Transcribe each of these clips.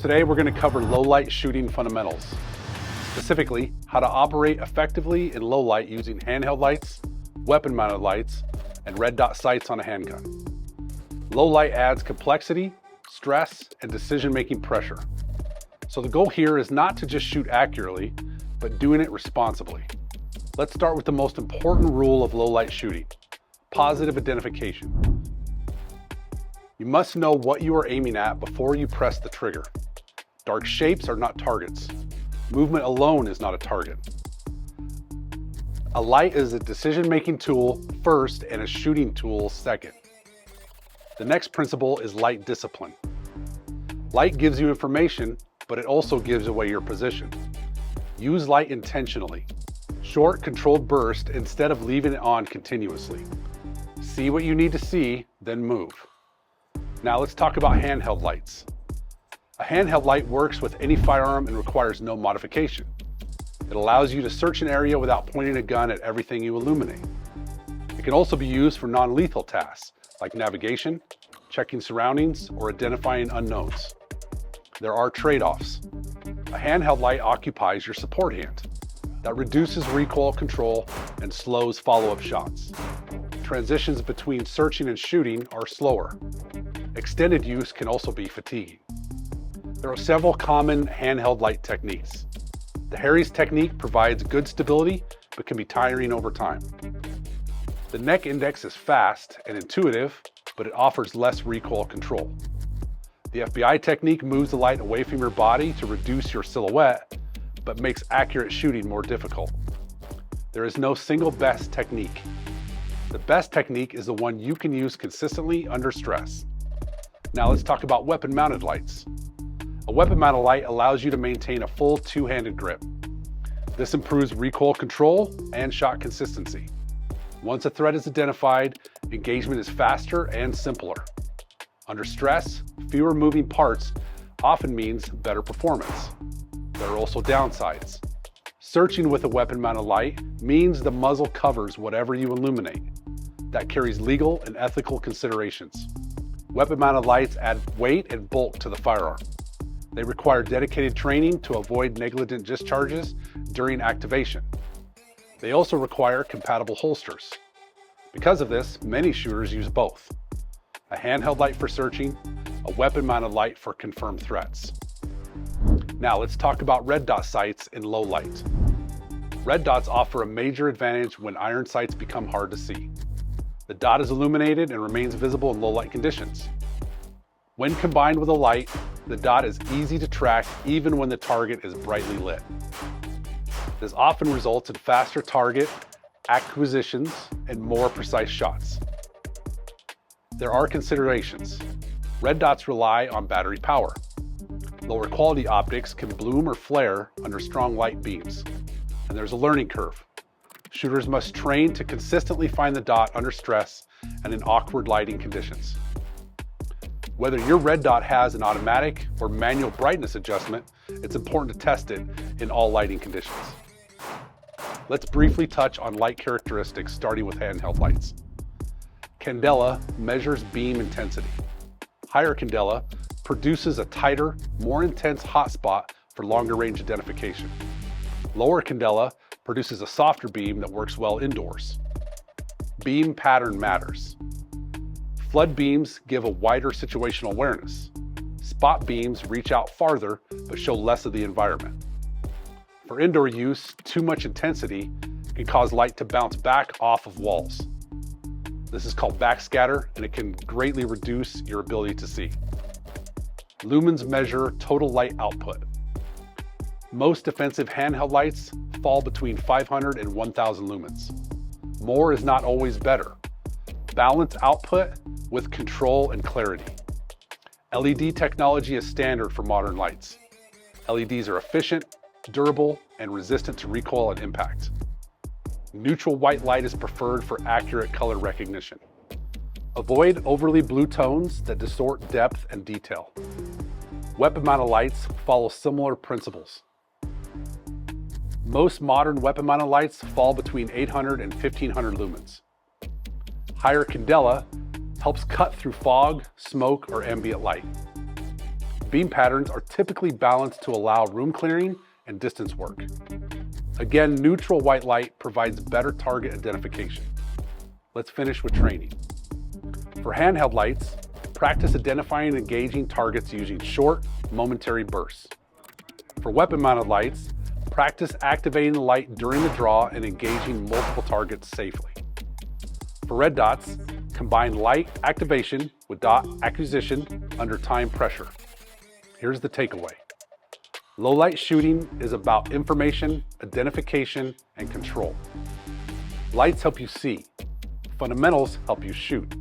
Today we're going to cover low light shooting fundamentals, specifically how to operate effectively in low light using handheld lights, weapon mounted lights, and red dot sights on a handgun. Low light adds complexity, stress, and decision-making pressure. So the goal here is not to just shoot accurately, but doing it responsibly. Let's start with the most important rule of low light shooting: positive identification. You must know what you are aiming at before you press the trigger. Dark shapes are not targets. Movement alone is not a target. A light is a decision-making tool first and a shooting tool second. The next principle is light discipline. Light gives you information, but it also gives away your position. Use light intentionally. Short, controlled burst instead of leaving it on continuously. See what you need to see, then move. Now let's talk about handheld lights. A handheld light works with any firearm and requires no modification. It allows you to search an area without pointing a gun at everything you illuminate. It can also be used for non-lethal tasks like navigation, checking surroundings, or identifying unknowns. There are trade-offs. A handheld light occupies your support hand. That reduces recoil control and slows follow-up shots. Transitions between searching and shooting are slower. Extended use can also be fatiguing. There are several common handheld light techniques. The Harry's technique provides good stability, but can be tiring over time. The neck index is fast and intuitive, but it offers less recoil control. The FBI technique moves the light away from your body to reduce your silhouette, but makes accurate shooting more difficult. There is no single best technique. The best technique is the one you can use consistently under stress. Now let's talk about weapon-mounted lights. A weapon-mounted light allows you to maintain a full two-handed grip. This improves recoil control and shot consistency. Once a threat is identified, engagement is faster and simpler. Under stress, fewer moving parts often means better performance. There are also downsides. Searching with a weapon-mounted light means the muzzle covers whatever you illuminate. That carries legal and ethical considerations. Weapon-mounted lights add weight and bulk to the firearm. They require dedicated training to avoid negligent discharges during activation. They also require compatible holsters. Because of this, many shooters use both. A handheld light for searching, a weapon-mounted light for confirmed threats. Now let's talk about red dot sights in low light. Red dots offer a major advantage when iron sights become hard to see. The dot is illuminated and remains visible in low light conditions. When combined with a light, the dot is easy to track even when the target is brightly lit. This often results in faster target acquisitions and more precise shots. There are considerations. Red dots rely on battery power. Lower quality optics can bloom or flare under strong light beams, and there's a learning curve. Shooters must train to consistently find the dot under stress and in awkward lighting conditions. Whether your red dot has an automatic or manual brightness adjustment, it's important to test it in all lighting conditions. Let's briefly touch on light characteristics, starting with handheld lights. Candela measures beam intensity. Higher candela produces a tighter, more intense hotspot for longer range identification. Lower candela produces a softer beam that works well indoors. Beam pattern matters. Flood beams give a wider situational awareness. Spot beams reach out farther but show less of the environment. For indoor use, too much intensity can cause light to bounce back off of walls. This is called backscatter, and it can greatly reduce your ability to see. Lumens measure total light output. Most defensive handheld lights fall between 500 and 1000 lumens. More is not always better. Balance output with control and clarity. LED technology is standard for modern lights. LEDs are efficient, durable, and resistant to recoil and impact. Neutral white light is preferred for accurate color recognition. Avoid overly blue tones that distort depth and detail. Weapon-mounted lights follow similar principles. Most modern weapon-mounted lights fall between 800 and 1500 lumens. Higher candela helps cut through fog, smoke, or ambient light. Beam patterns are typically balanced to allow room clearing and distance work. Again, neutral white light provides better target identification. Let's finish with training. For handheld lights, practice identifying and engaging targets using short, momentary bursts. For weapon-mounted lights, practice activating the light during the draw and engaging multiple targets safely. For red dots, combine light activation with dot acquisition under time pressure. Here's the takeaway. Low light shooting is about information, identification, and control. Lights help you see. Fundamentals help you shoot.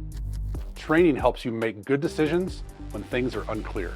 Training helps you make good decisions when things are unclear.